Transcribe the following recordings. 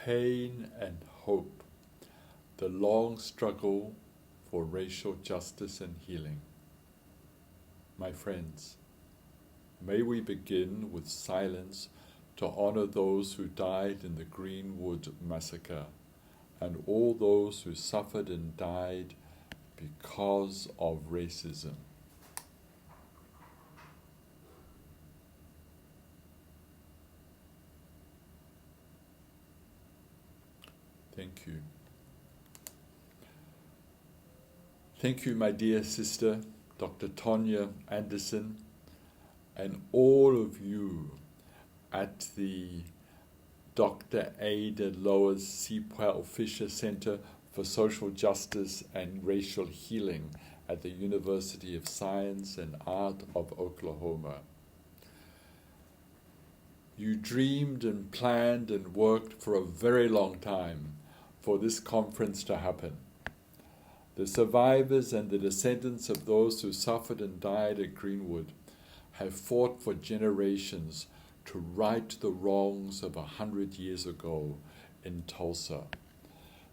pain and hope, the long struggle for racial justice and healing. My friends, may we begin with silence to honor those who died in the Greenwood massacre and all those who suffered and died because of racism. Thank you. Thank you, my dear sister, Dr. Tonya Anderson, and all of you at the Dr. Ada Lois C. Powell Fisher Center for Social Justice and Racial Healing at the University of Science and Art of Oklahoma. You dreamed and planned and worked for a very long time for this conference to happen. The survivors and the descendants of those who suffered and died at Greenwood have fought for generations to right the wrongs of 100 years ago in Tulsa.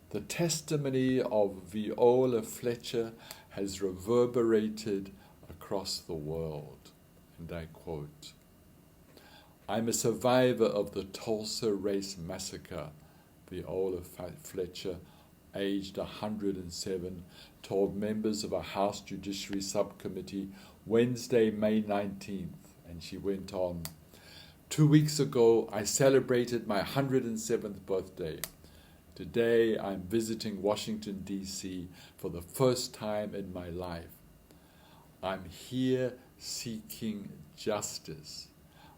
The testimony of Viola Fletcher has reverberated across the world, and I quote, "I'm a survivor of the Tulsa Race Massacre," Viola Fletcher, aged 107, told members of a House Judiciary Subcommittee Wednesday, May 19th, and she went on, "2 weeks ago, I celebrated my 107th birthday. Today, I'm visiting Washington, D.C. for the first time in my life. I'm here seeking justice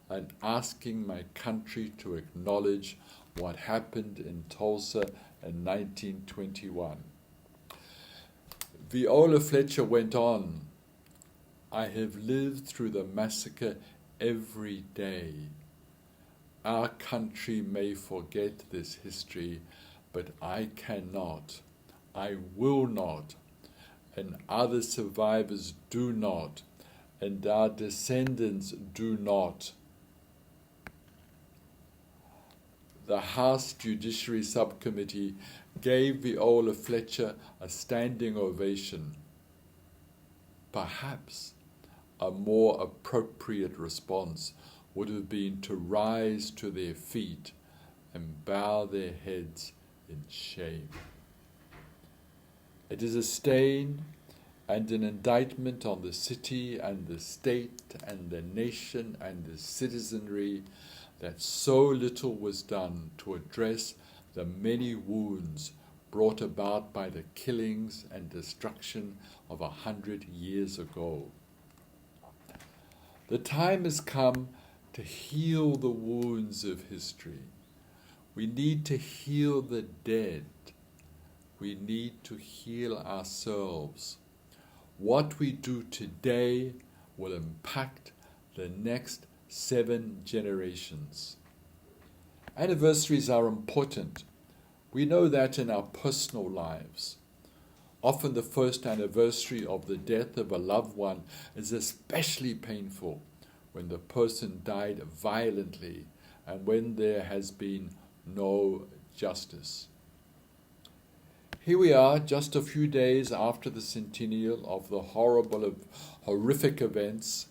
and asking my country to acknowledge what happened in Tulsa in 1921. Viola Fletcher went on, "I have lived through the massacre every day. Our country may forget this history, but I cannot, I will not, and other survivors do not, and our descendants do not." The House Judiciary Subcommittee gave Viola Fletcher a standing ovation. Perhaps a more appropriate response would have been to rise to their feet and bow their heads in shame. It is a stain and an indictment on the city and the state and the nation and the citizenry that so little was done to address the many wounds brought about by the killings and destruction of 100 years ago. The time has come to heal the wounds of history. We need to heal the dead. We need to heal ourselves. What we do today will impact the next 7 generations. Anniversaries are important. We know that in our personal lives. Often the first anniversary of the death of a loved one is especially painful when the person died violently and when there has been no justice. Here we are, just a few days after the centennial of the horrific events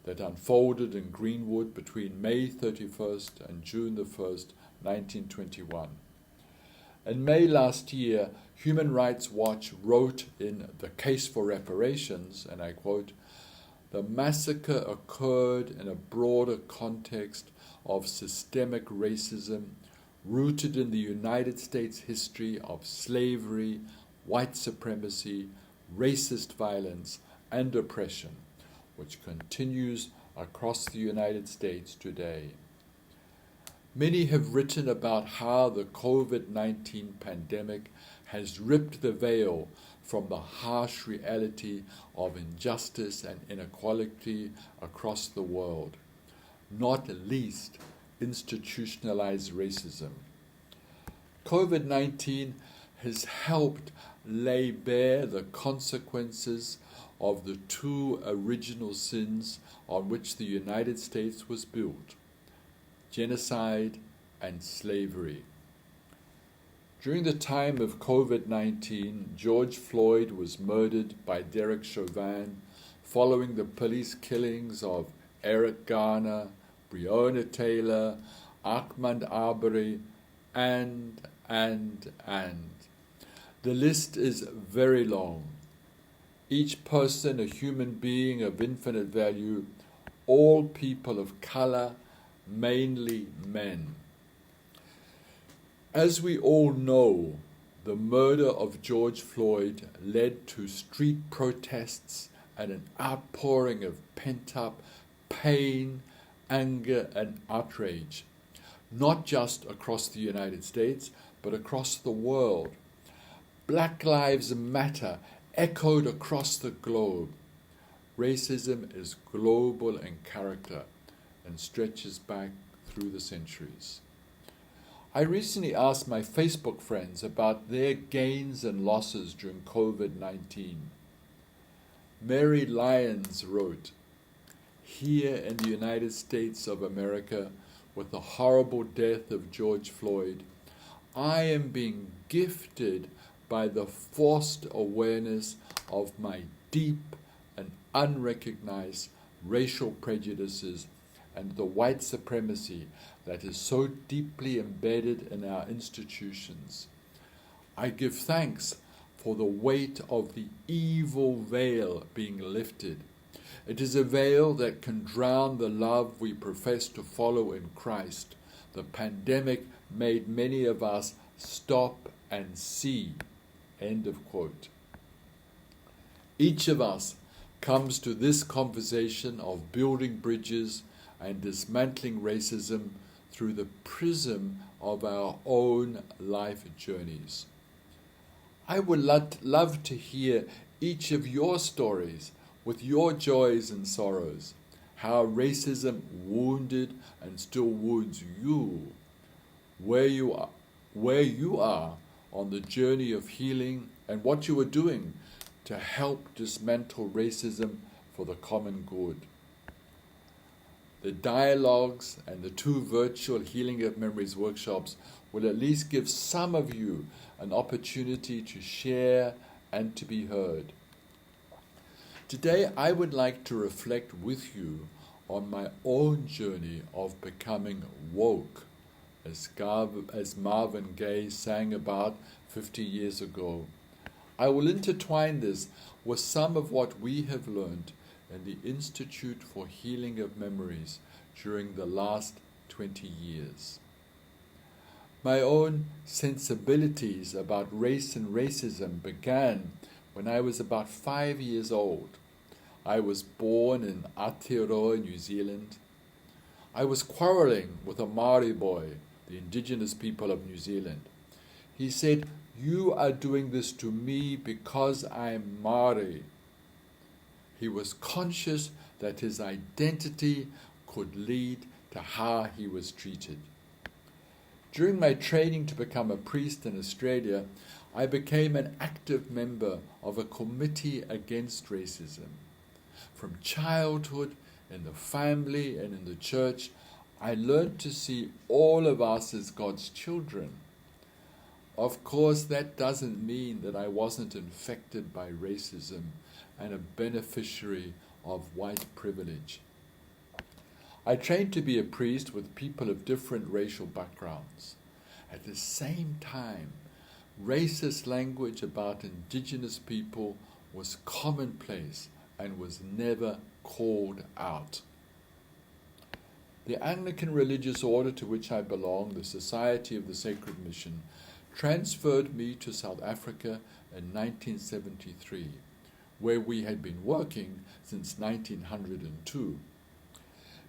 that unfolded in Greenwood between May 31st and June the 1st, 1921. In May last year, Human Rights Watch wrote in The Case for Reparations, and I quote, "The massacre occurred in a broader context of systemic racism rooted in the United States history of slavery, white supremacy, racist violence, and oppression, which continues across the United States today. Many have written about how the COVID-19 pandemic has ripped the veil from the harsh reality of injustice and inequality across the world, not least institutionalized racism. COVID-19 has helped lay bare the consequences of the 2 original sins on which the United States was built: genocide and slavery. During the time of COVID-19, George Floyd was murdered by Derek Chauvin following the police killings of Eric Garner, Breonna Taylor, Ahmaud Arbery, and. The list is very long. Each person a human being of infinite value, all people of color, mainly men. As we all know, the murder of George Floyd led to street protests and an outpouring of pent-up pain, anger, and outrage, not just across the United States, but across the world. Black Lives Matter echoed across the globe. Racism is global in character and stretches back through the centuries. I recently asked my Facebook friends about their gains and losses during COVID-19. Mary Lyons wrote, "Here in the United States of America, with the horrible death of George Floyd, I am being gifted by the forced awareness of my deep and unrecognized racial prejudices and the white supremacy that is so deeply embedded in our institutions. I give thanks for the weight of the evil veil being lifted. It is a veil that can drown the love we profess to follow in Christ. The pandemic made many of us stop and see." End of quote. Each of us comes to this conversation of building bridges and dismantling racism through the prism of our own life journeys. I would love to hear each of your stories with your joys and sorrows, how racism wounded and still wounds you, where you are on the journey of healing, and what you are doing to help dismantle racism for the common good. The dialogues and the 2 virtual Healing of Memories workshops will at least give some of you an opportunity to share and to be heard. Today, I would like to reflect with you on my own journey of becoming woke, as Marvin Gaye sang about 50 years ago. I will intertwine this with some of what we have learned in the Institute for Healing of Memories during the last 20 years. My own sensibilities about race and racism began when I was about 5 years old. I was born in Aotearoa, New Zealand. I was quarrelling with a Maori boy, the indigenous people of New Zealand. He said, "You are doing this to me because I'm Maori." He was conscious that his identity could lead to how he was treated. During my training to become a priest in Australia, I became an active member of a committee against racism. From childhood, in the family and in the church, I learned to see all of us as God's children. Of course, that doesn't mean that I wasn't infected by racism and a beneficiary of white privilege. I trained to be a priest with people of different racial backgrounds. At the same time, racist language about indigenous people was commonplace and was never called out. The Anglican religious order to which I belong, the Society of the Sacred Mission, transferred me to South Africa in 1973, where we had been working since 1902.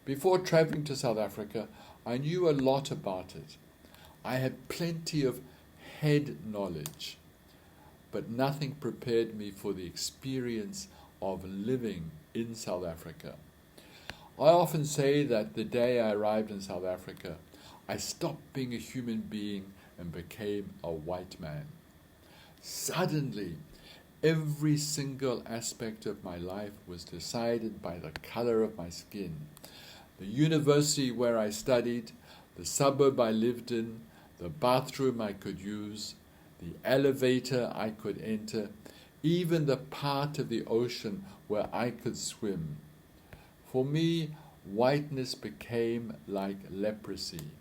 Before traveling to South Africa, I knew a lot about it. I had plenty of head knowledge, but nothing prepared me for the experience of living in South Africa. I often say that the day I arrived in South Africa, I stopped being a human being and became a white man. Suddenly, every single aspect of my life was decided by the color of my skin. The university where I studied, the suburb I lived in, the bathroom I could use, the elevator I could enter, even the part of the ocean where I could swim. For me, whiteness became like leprosy.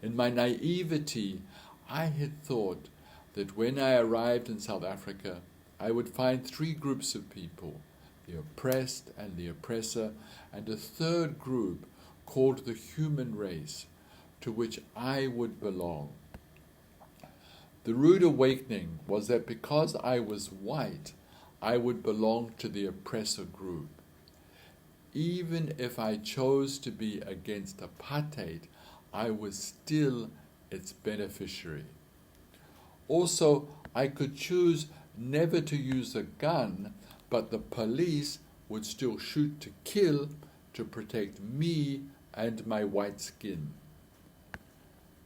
In my naivety, I had thought that when I arrived in South Africa, I would find three groups of people, the oppressed and the oppressor, and a third group called the human race, to which I would belong. The rude awakening was that because I was white, I would belong to the oppressor group. Even if I chose to be against apartheid, I was still its beneficiary. Also, I could choose never to use a gun, but the police would still shoot to kill to protect me and my white skin.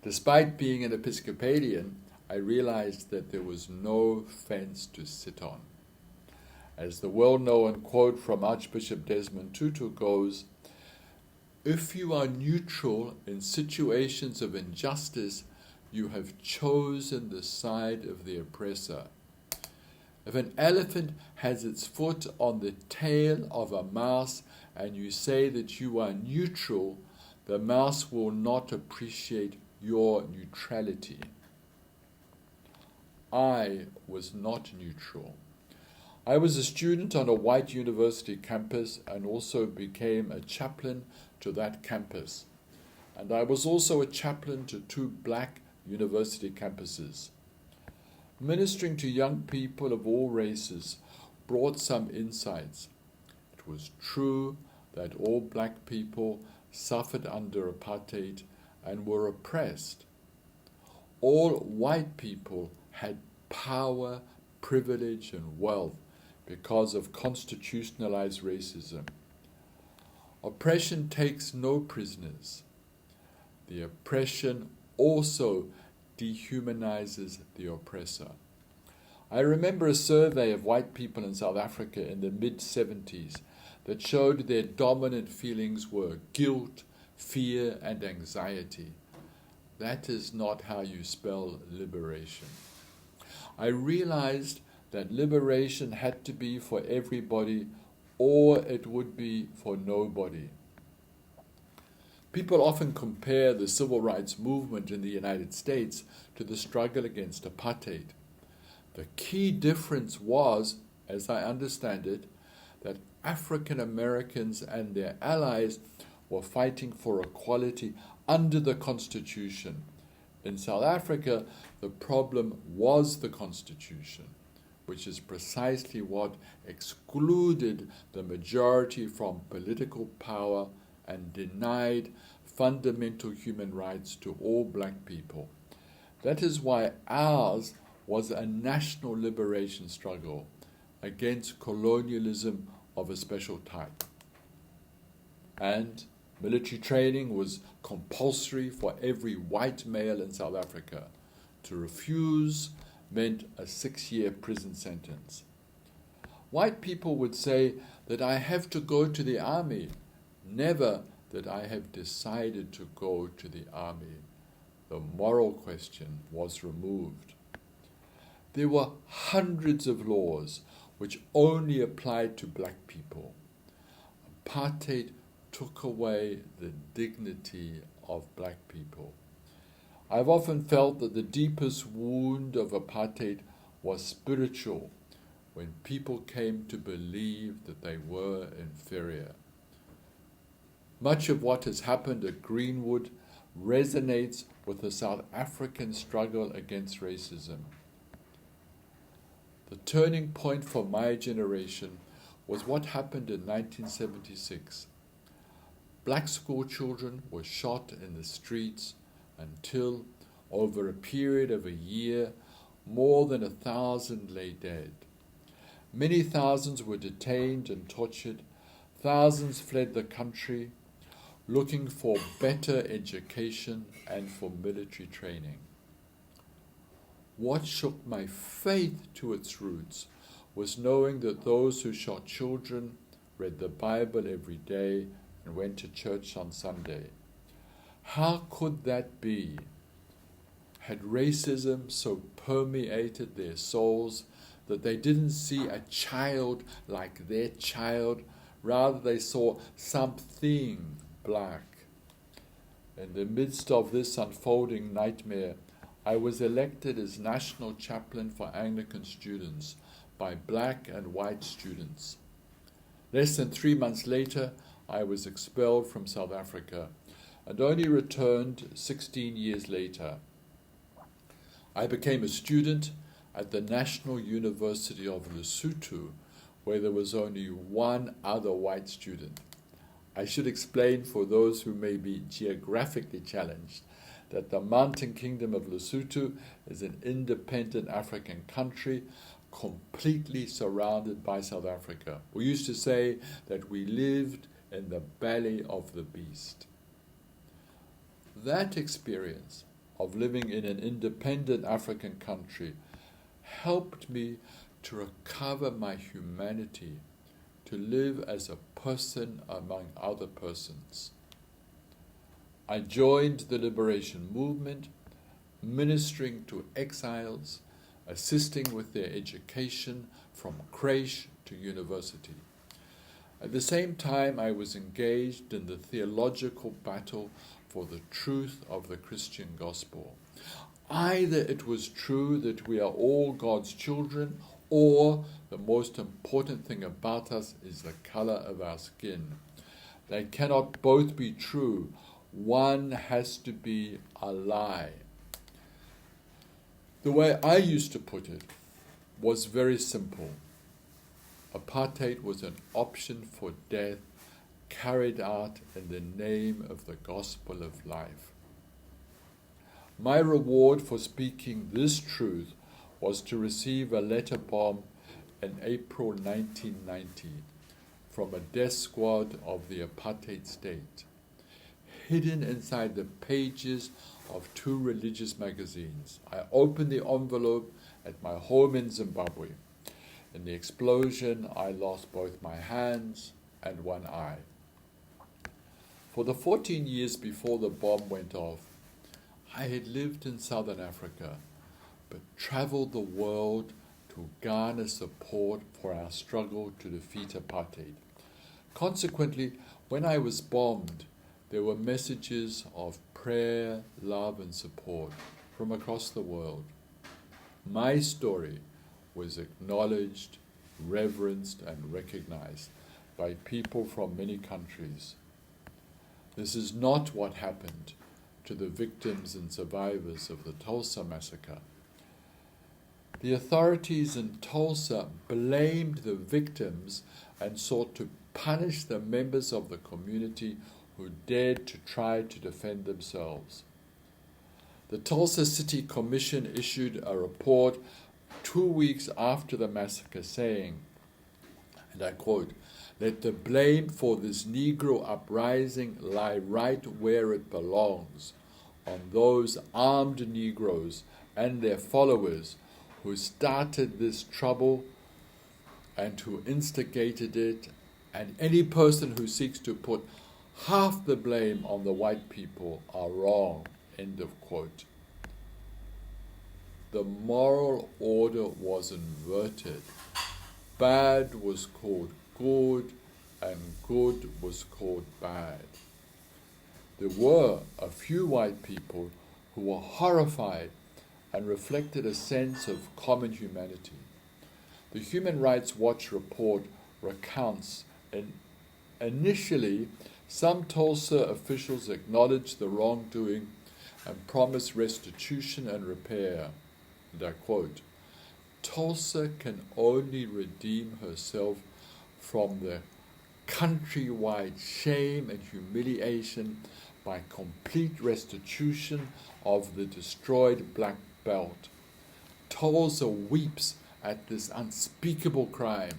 Despite being an Episcopalian, I realized that there was no fence to sit on. As the well-known quote from Archbishop Desmond Tutu goes, "If you are neutral in situations of injustice, you have chosen the side of the oppressor." If an elephant has its foot on the tail of a mouse and you say that you are neutral, the mouse will not appreciate your neutrality. I was not neutral. I was a student on a white university campus and also became a chaplain to that campus. And I was also a chaplain to two black university campuses. Ministering to young people of all races brought some insights. It was true that all black people suffered under apartheid and were oppressed. All white people had power, privilege, and wealth because of constitutionalized racism. Oppression takes no prisoners. The oppression also dehumanizes the oppressor. I remember a survey of white people in South Africa in the mid-70s that showed their dominant feelings were guilt, fear, and anxiety. That is not how you spell liberation. I realized that liberation had to be for everybody or it would be for nobody. People often compare the civil rights movement in the United States to the struggle against apartheid. The key difference was, as I understand it, that African Americans and their allies were fighting for equality under the Constitution. In South Africa, the problem was the Constitution, which is precisely what excluded the majority from political power and denied fundamental human rights to all black people. That is why ours was a national liberation struggle against colonialism of a special type. And military training was compulsory for every white male in South Africa. To refuse meant a 6-year prison sentence. White people would say that I have to go to the army, never that I have decided to go to the army. The moral question was removed. There were hundreds of laws which only applied to black people. Apartheid took away the dignity of black people. I've often felt that the deepest wound of apartheid was spiritual, when people came to believe that they were inferior. Much of what has happened at Greenwood resonates with the South African struggle against racism. The turning point for my generation was what happened in 1976. Black school children were shot in the streets until, over a period of a year, more than 1,000 lay dead. Many thousands were detained and tortured. Thousands fled the country, looking for better education and for military training. What shook my faith to its roots was knowing that those who shot children read the Bible every day and went to church on Sunday. How could that be? had racism so permeated their souls that they didn't see a child like their child, rather they saw something black. In the midst of this unfolding nightmare, I was elected as National Chaplain for Anglican students by black and white students. Less than 3 months later, I was expelled from South Africa and only returned 16 years later. I became a student at the National University of Lesotho, where there was only one other white student. I should explain for those who may be geographically challenged that the Mountain Kingdom of Lesotho is an independent African country completely surrounded by South Africa. We used to say that we lived in the belly of the beast. That experience of living in an independent African country helped me to recover my humanity, to live as a person among other persons. I joined the liberation movement, ministering to exiles, assisting with their education from creche to university. At the same time, I was engaged in the theological battle for the truth of the Christian gospel. Either it was true that we are all God's children, or the most important thing about us is the color of our skin. They cannot both be true. One has to be a lie. The way I used to put it was very simple. Apartheid was an option for death carried out in the name of the gospel of life. My reward for speaking this truth was to receive a letter bomb in April 1990 from a death squad of the apartheid state, hidden inside the pages of 2 religious magazines. I opened the envelope at my home in Zimbabwe. In the explosion, I lost both my hands and one eye. For the 14 years before the bomb went off, I had lived in Southern Africa, but traveled the world to garner support for our struggle to defeat apartheid. Consequently, when I was bombed, there were messages of prayer, love, and support from across the world. My story was acknowledged, reverenced, and recognized by people from many countries. This is not what happened to the victims and survivors of the Tulsa massacre. The authorities in Tulsa blamed the victims and sought to punish the members of the community who dared to try to defend themselves. The Tulsa City Commission issued a report 2 weeks after the massacre saying, and I quote, "Let the blame for this Negro uprising lie right where it belongs, on those armed Negroes and their followers who started this trouble and who instigated it, and any person who seeks to put half the blame on the white people are wrong." End of quote. The moral order was inverted. Bad was called good, and good was called bad. There were a few white people who were horrified and reflected a sense of common humanity. The Human Rights Watch report recounts, and initially, some Tulsa officials acknowledged the wrongdoing and promised restitution and repair. And I quote, "Tulsa can only redeem herself from the countrywide shame and humiliation by complete restitution of the destroyed black belt. Tulsa weeps at this unspeakable crime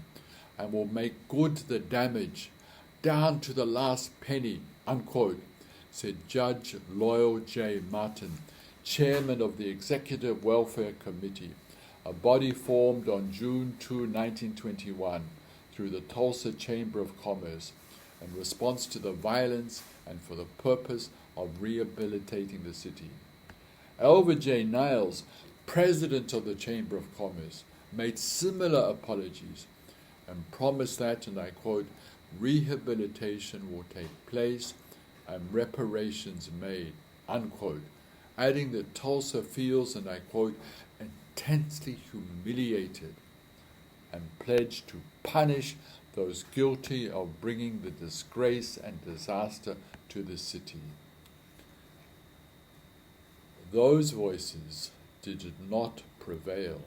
and will make good the damage down to the last penny," unquote, said Judge Loyal J. Martin, chairman of the Executive Welfare Committee, a body formed on June 2, 1921, through the Tulsa Chamber of Commerce in response to the violence and for the purpose of rehabilitating the city. Alva J. Niles, president of the Chamber of Commerce, made similar apologies and promised that, and I quote, rehabilitation will take place and reparations made, unquote, adding that Tulsa feels, and I quote, intensely humiliated and pledged to punish those guilty of bringing the disgrace and disaster to the city. Those voices did not prevail.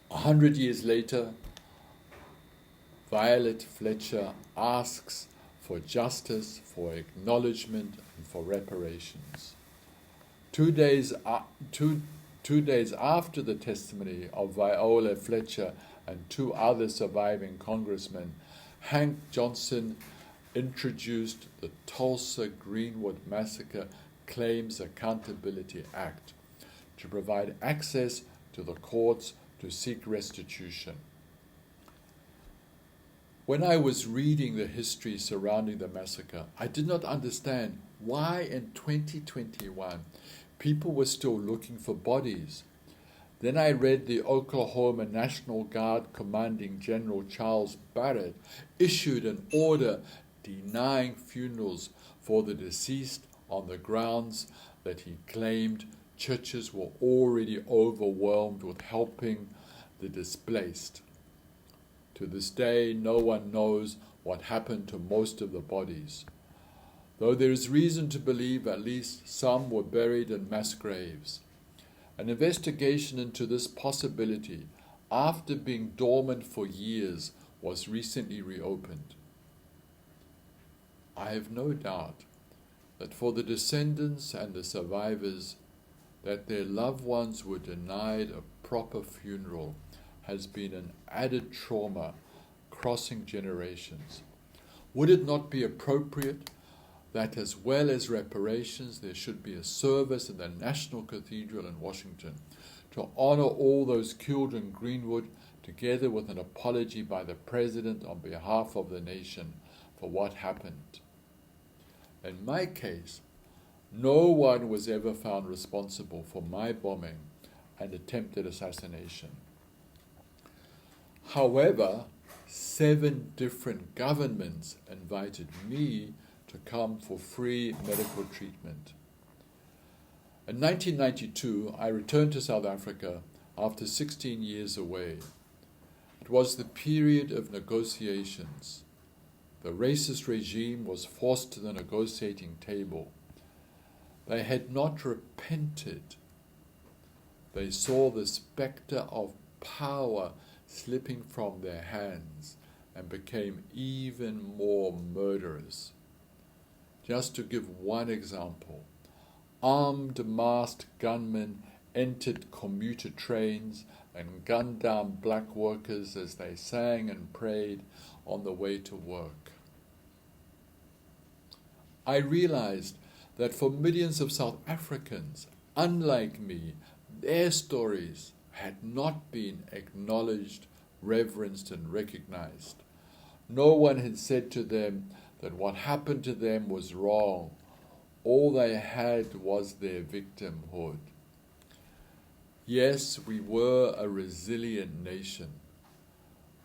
100 years later, Violet Fletcher asks for justice, for acknowledgement, and for reparations. 2 days after the testimony of Viola Fletcher and 2 other surviving congressmen, Hank Johnson introduced the Tulsa Greenwood Massacre Claims Accountability Act to provide access to the courts to seek restitution. When I was reading the history surrounding the massacre, I did not understand why in 2021 people were still looking for bodies. Then I read the Oklahoma National Guard Commanding General Charles Barrett issued an order denying funerals for the deceased on the grounds that he claimed churches were already overwhelmed with helping the displaced. To this day, no one knows what happened to most of the bodies, though there is reason to believe at least some were buried in mass graves. An investigation into this possibility, after being dormant for years, was recently reopened. I have no doubt that for the descendants and the survivors, that their loved ones were denied a proper funeral has been an added trauma crossing generations. Would it not be appropriate that as well as reparations, there should be a service in the National Cathedral in Washington to honor all those killed in Greenwood, together with an apology by the President on behalf of the nation for what happened? In my case, no one was ever found responsible for my bombing and attempted assassination. However, 7 different governments invited me to come for free medical treatment. In 1992, I returned to South Africa after 16 years away. It was the period of negotiations. The racist regime was forced to the negotiating table. They had not repented. They saw the specter of power slipping from their hands and became even more murderous. Just to give one example, armed masked gunmen entered commuter trains and gunned down black workers as they sang and prayed on the way to work. I realized that for millions of South Africans, unlike me, their stories had not been acknowledged, reverenced, and recognized. No one had said to them that what happened to them was wrong. All they had was their victimhood. Yes, we were a resilient nation.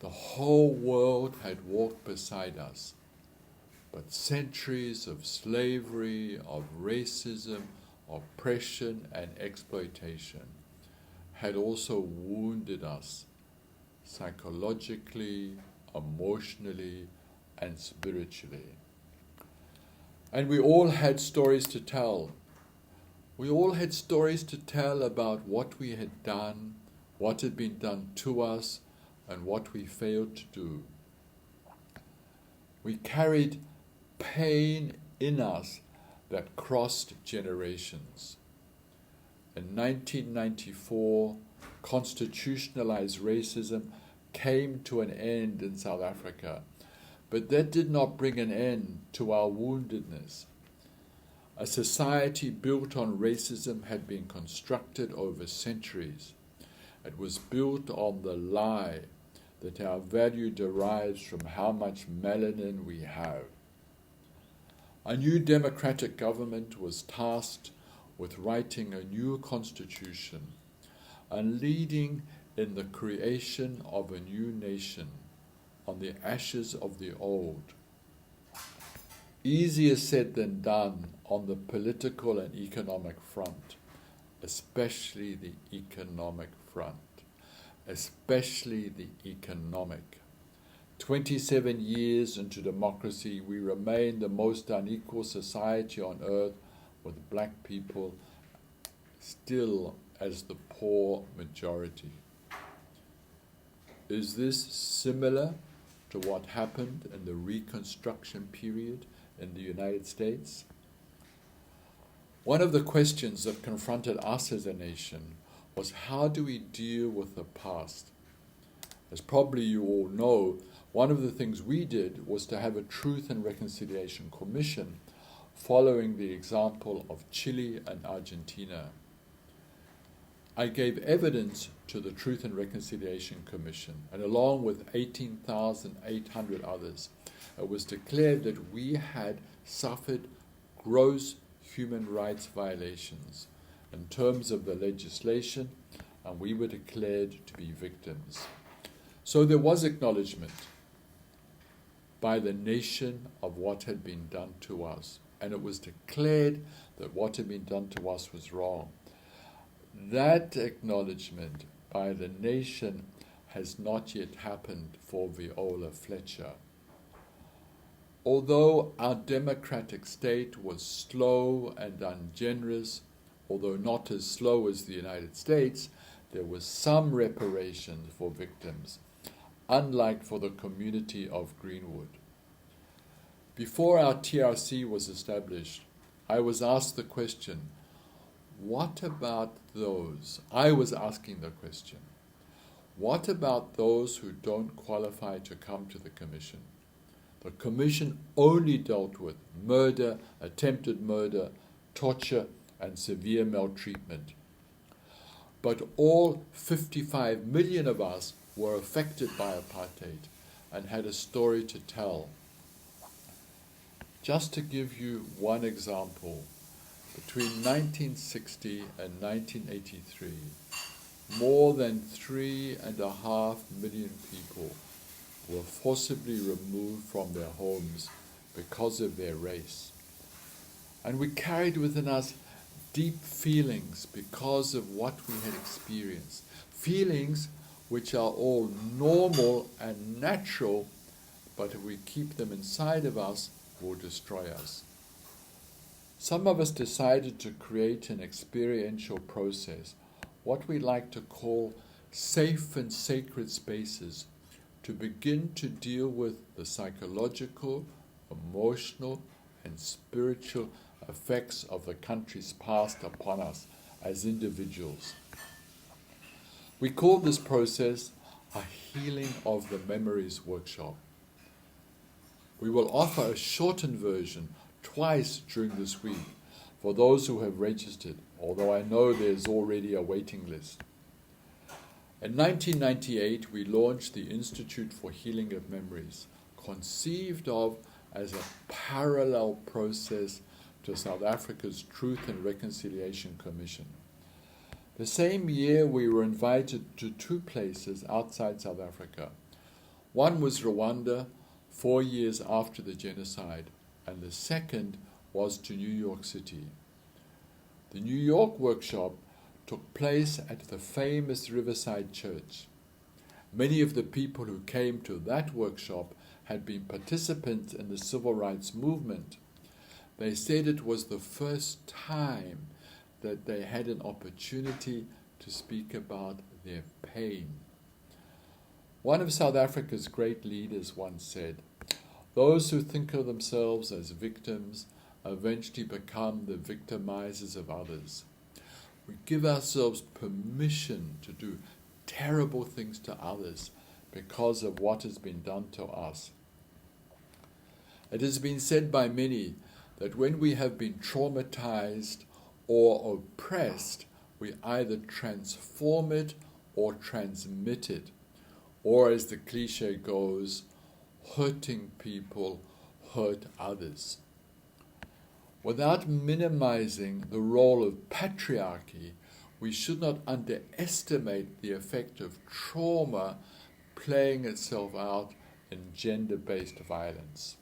The whole world had walked beside us. But centuries of slavery, of racism, oppression, and exploitation had also wounded us psychologically, emotionally, and spiritually. And we all had stories to tell. We all had stories to tell about what we had done, what had been done to us, and what we failed to do. We carried pain in us that crossed generations. In 1994, constitutionalized racism came to an end in South Africa, but that did not bring an end to our woundedness. A society built on racism had been constructed over centuries. It was built on the lie that our value derives from how much melanin we have. A new democratic government was tasked with writing a new constitution and leading in the creation of a new nation on the ashes of the old. Easier said than done on the political and economic front, especially the economic front, especially the economic. 27 years into democracy, we remain the most unequal society on earth, with black people still as the poor majority. Is this similar to what happened in the Reconstruction period in the United States? One of the questions that confronted us as a nation was, how do we deal with the past? As probably you all know, one of the things we did was to have a Truth and Reconciliation Commission following the example of Chile and Argentina. I gave evidence to the Truth and Reconciliation Commission, and along with 18,800 others, it was declared that we had suffered gross human rights violations in terms of the legislation, and we were declared to be victims. So there was acknowledgement by the nation of what had been done to us, and it was declared that what had been done to us was wrong. That acknowledgement by the nation has not yet happened for Viola Fletcher. Although our democratic state was slow and ungenerous, although not as slow as the United States, there was some reparation for victims, unlike for the community of Greenwood. Before our TRC was established, I was asked the question, what about those? I was asking the question, what about those who don't qualify to come to the Commission? The Commission only dealt with murder, attempted murder, torture, and severe maltreatment. But all 55 million of us were affected by apartheid and had a story to tell. Just to give you one example, between 1960 and 1983, more than 3.5 million people were forcibly removed from their homes because of their race. And we carried within us deep feelings because of what we had experienced. Feelings which are all normal and natural, but if we keep them inside of us, will destroy us. Some of us decided to create an experiential process, what we like to call safe and sacred spaces, to begin to deal with the psychological, emotional, and spiritual effects of the country's past upon us as individuals. We call this process a Healing of the Memories workshop. We will offer a shortened version twice during this week for those who have registered, although I know there's already a waiting list. In 1998, we launched the Institute for Healing of Memories, conceived of as a parallel process to South Africa's Truth and Reconciliation Commission. The same year, we were invited to 2 places outside South Africa. One was Rwanda, 4 years after the genocide, and the second was to New York City. The New York workshop took place at the famous Riverside Church. Many of the people who came to that workshop had been participants in the civil rights movement. They said it was the first time that they had an opportunity to speak about their pain. One of South Africa's great leaders once said, "Those who think of themselves as victims eventually become the victimizers of others." We give ourselves permission to do terrible things to others because of what has been done to us. It has been said by many that when we have been traumatized or oppressed, we either transform it or transmit it, or as the cliche goes, hurting people hurt others. Without minimizing the role of patriarchy, we should not underestimate the effect of trauma playing itself out in gender-based violence.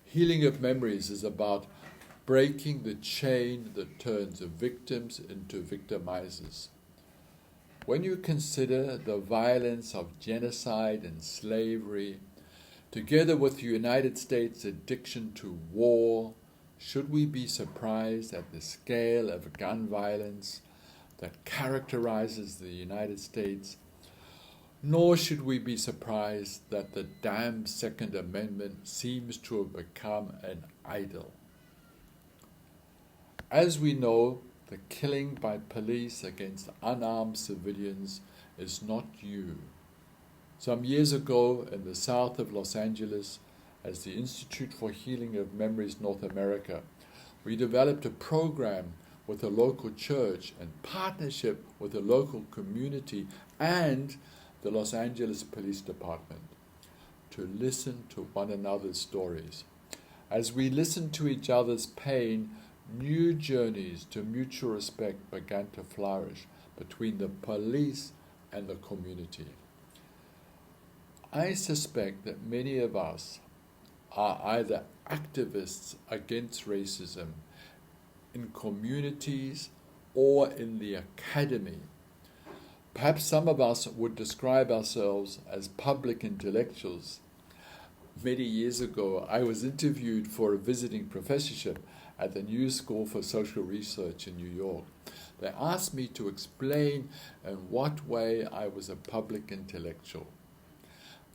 Healing of memories is about breaking the chain that turns the victims into victimizers. When you consider the violence of genocide and slavery, together with the United States' addiction to war, should we be surprised at the scale of gun violence that characterizes the United States? Nor should we be surprised that the damned Second Amendment seems to have become an idol. As we know, the killing by police against unarmed civilians is not new. Some years ago, in the south of Los Angeles, as the Institute for Healing of Memories North America, we developed a program with a local church in partnership with the local community and the Los Angeles Police Department to listen to one another's stories. As we listened to each other's pain, new journeys to mutual respect began to flourish between the police and the community. I suspect that many of us are either activists against racism in communities or in the academy. Perhaps some of us would describe ourselves as public intellectuals. Many years ago, I was interviewed for a visiting professorship at the New School for Social Research in New York. They asked me to explain in what way I was a public intellectual.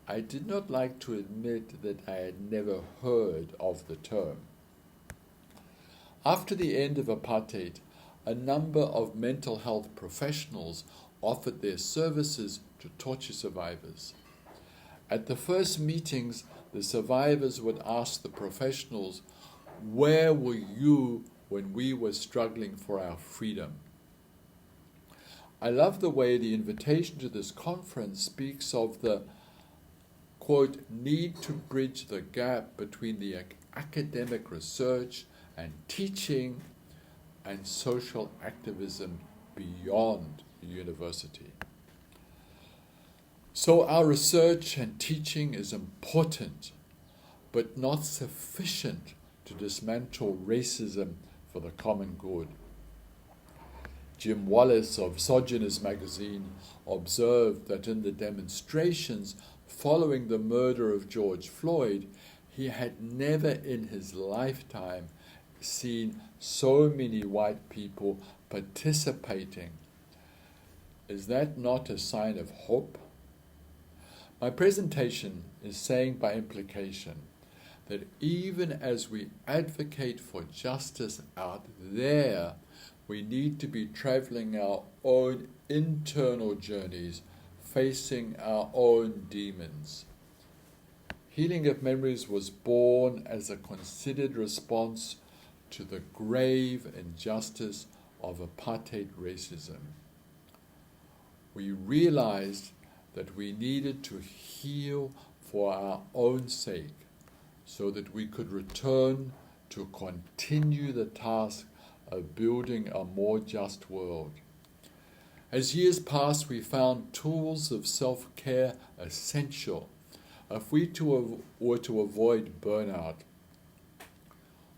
I did not like to admit that I had never heard of the term. After the end of apartheid, a number of mental health professionals offered their services to torture survivors. At the first meetings, the survivors would ask the professionals, "Where were you when we were struggling for our freedom?" I love the way the invitation to this conference speaks of the, quote, need to bridge the gap between the academic research and teaching and social activism beyond the university. So our research and teaching is important, but not sufficient to dismantle racism for the common good. Jim Wallace of Sojourners magazine observed that in the demonstrations following the murder of George Floyd, he had never in his lifetime seen so many white people participating. Is that not a sign of hope? My presentation is saying by implication that even as we advocate for justice out there, we need to be traveling our own internal journeys, facing our own demons. Healing of Memories was born as a considered response to the grave injustice of apartheid racism. We realized that we needed to heal for our own sake so that we could return to continue the task of building a more just world. As years passed, we found tools of self-care essential if we were to avoid burnout.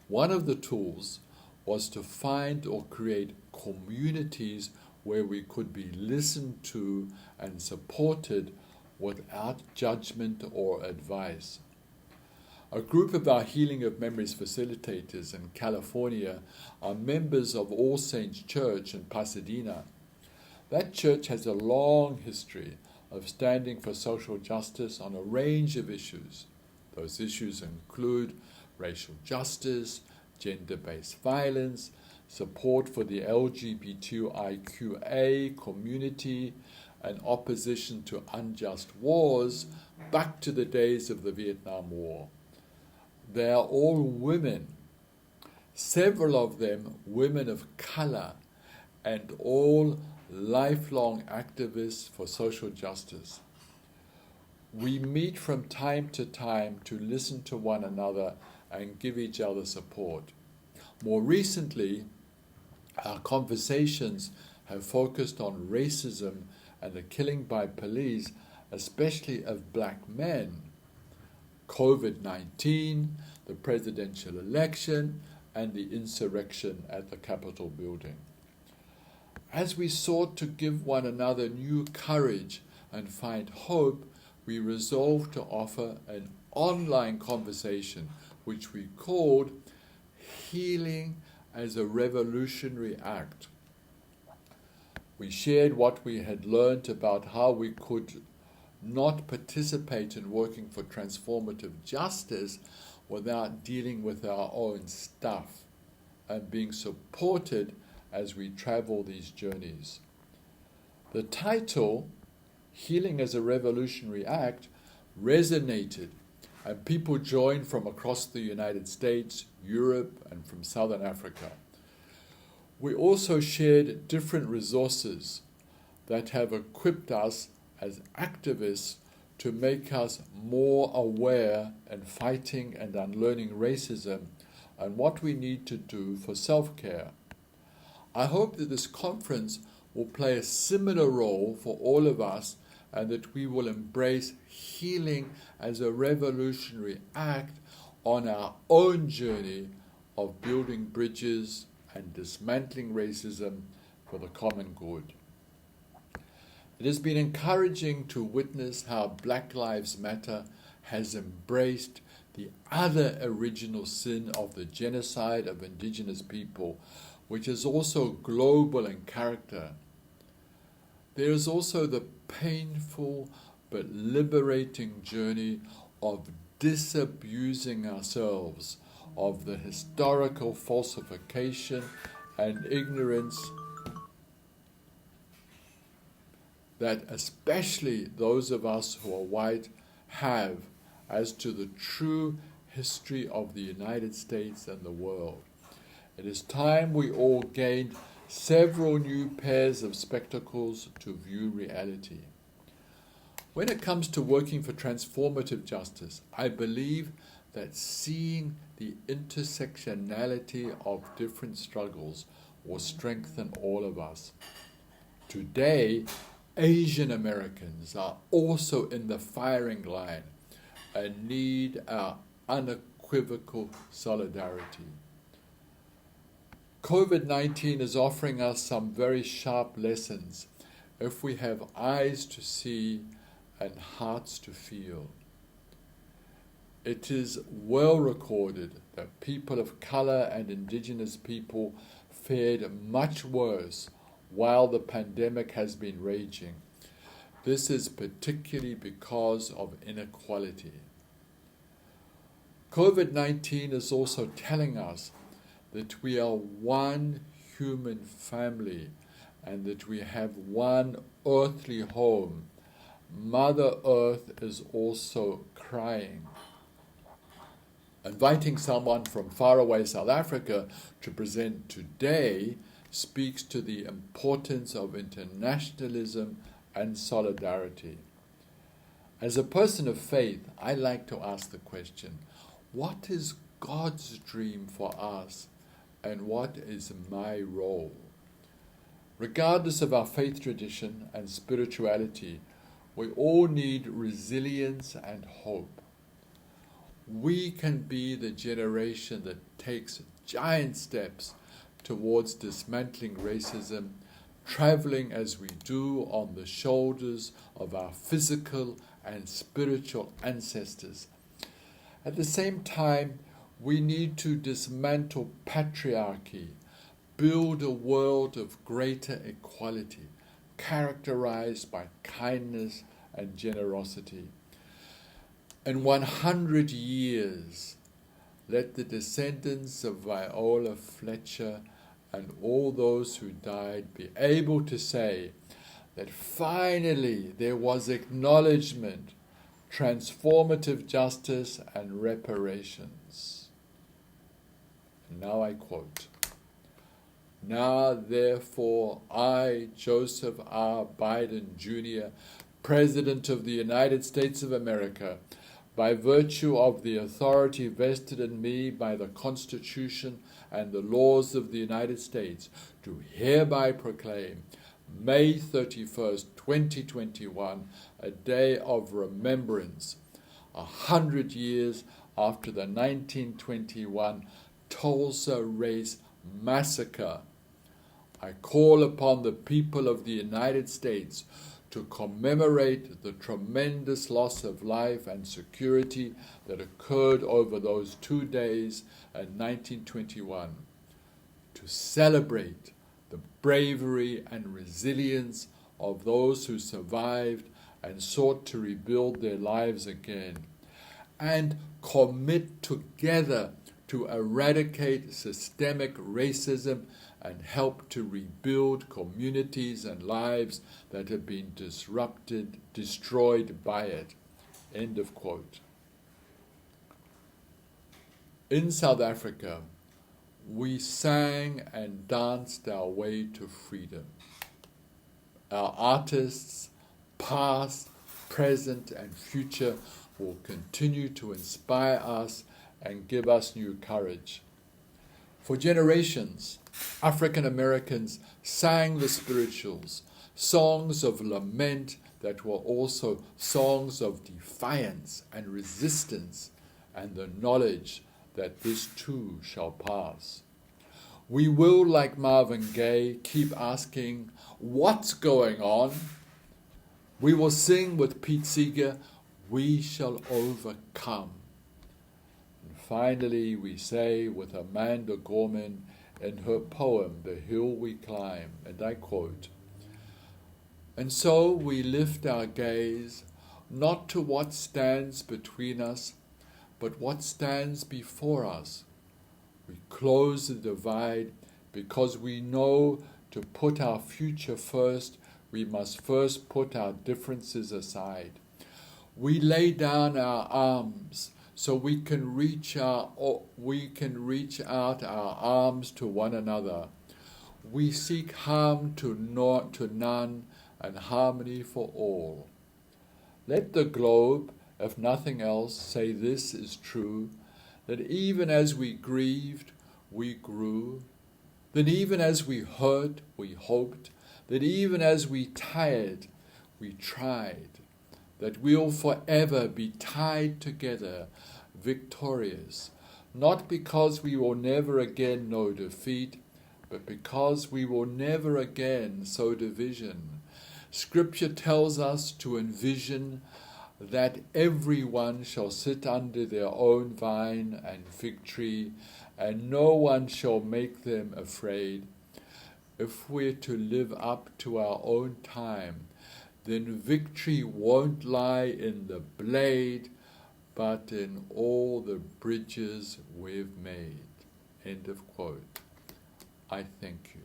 One of the tools was to find or create communities where we could be listened to and supported without judgment or advice. A group of our Healing of Memories facilitators in California are members of All Saints Church in Pasadena. That church has a long history of standing for social justice on a range of issues. Those issues include racial justice, gender-based violence, support for the LGBTIQA community, and opposition to unjust wars back to the days of the Vietnam War. They are all women, several of them women of color, and all lifelong activists for social justice. We meet from time to time to listen to one another and give each other support. More recently, our conversations have focused on racism and the killing by police, especially of black men, COVID-19, the presidential election, and the insurrection at the Capitol building. As we sought to give one another new courage and find hope, we resolved to offer an online conversation which we called Healing as a Revolutionary Act. We shared what we had learned about how we could not participate in working for transformative justice without dealing with our own stuff and being supported as we travel these journeys. The title, Healing as a Revolutionary Act, resonated, and people joined from across the United States, Europe, and from Southern Africa. We also shared different resources that have equipped us as activists to make us more aware in fighting and unlearning racism and what we need to do for self-care. I hope that this conference will play a similar role for all of us and that we will embrace healing as a revolutionary act on our own journey of building bridges and dismantling racism for the common good. It has been encouraging to witness how Black Lives Matter has embraced the other original sin of the genocide of indigenous people, which is also global in character. There is also the painful but liberating journey of disabusing ourselves of the historical falsification and ignorance that especially those of us who are white have as to the true history of the United States and the world. It is time we all gained several new pairs of spectacles to view reality. When it comes to working for transformative justice, I believe that seeing the intersectionality of different struggles will strengthen all of us. Today, Asian Americans are also in the firing line and need our unequivocal solidarity. COVID-19 is offering us some very sharp lessons if we have eyes to see and hearts to feel. It is well recorded that people of color and indigenous people fared much worse while the pandemic has been raging. This is particularly because of inequality. COVID-19 is also telling us that we are one human family and that we have one earthly home. Mother Earth is also crying. Inviting someone from faraway South Africa to present today speaks to the importance of internationalism and solidarity. As a person of faith, I like to ask the question, what is God's dream for us and what is my role? Regardless of our faith tradition and spirituality, we all need resilience and hope. We can be the generation that takes giant steps towards dismantling racism, traveling as we do on the shoulders of our physical and spiritual ancestors. At the same time, we need to dismantle patriarchy, build a world of greater equality, characterized by kindness and generosity. In 100 years, let the descendants of Viola Fletcher and all those who died be able to say that finally there was acknowledgement, transformative justice, and reparations. And now I quote, "Now therefore I, Joseph R. Biden Jr., President of the United States of America, by virtue of the authority vested in me by the Constitution and the laws of the United States, do hereby proclaim May 31st, 2021, a day of remembrance, 100 years after the 1921 Tulsa Race Massacre. I call upon the people of the United States to commemorate the tremendous loss of life and security that occurred over those 2 days in 1921, to celebrate the bravery and resilience of those who survived and sought to rebuild their lives again, and commit together to eradicate systemic racism and help to rebuild communities and lives that have been destroyed by it. End of quote. In South Africa, we sang and danced our way to freedom. Our artists, past, present, and future, will continue to inspire us and give us new courage. For generations, African Americans sang the spirituals, songs of lament that were also songs of defiance and resistance, and the knowledge that this too shall pass. We will, like Marvin Gaye, keep asking, what's going on? We will sing with Pete Seeger, we shall overcome. And finally, we say with Amanda Gorman in her poem, The Hill We Climb, and I quote, and so we lift our gaze, not to what stands between us, but what stands before us. We close the divide because we know to put our future first, we must first put our differences aside. We lay down our arms so we can reach out our arms to one another. We seek harm to none and harmony for all. Let the globe, if nothing else, say this is true, that even as we grieved, we grew, that even as we hurt, we hoped, that even as we tired, we tried, that we'll forever be tied together, victorious, not because we will never again know defeat, but because we will never again sow division. Scripture tells us to envision that everyone shall sit under their own vine and fig tree, and no one shall make them afraid. If we're to live up to our own time, then victory won't lie in the blade, but in all the bridges we've made. End of quote. I thank you.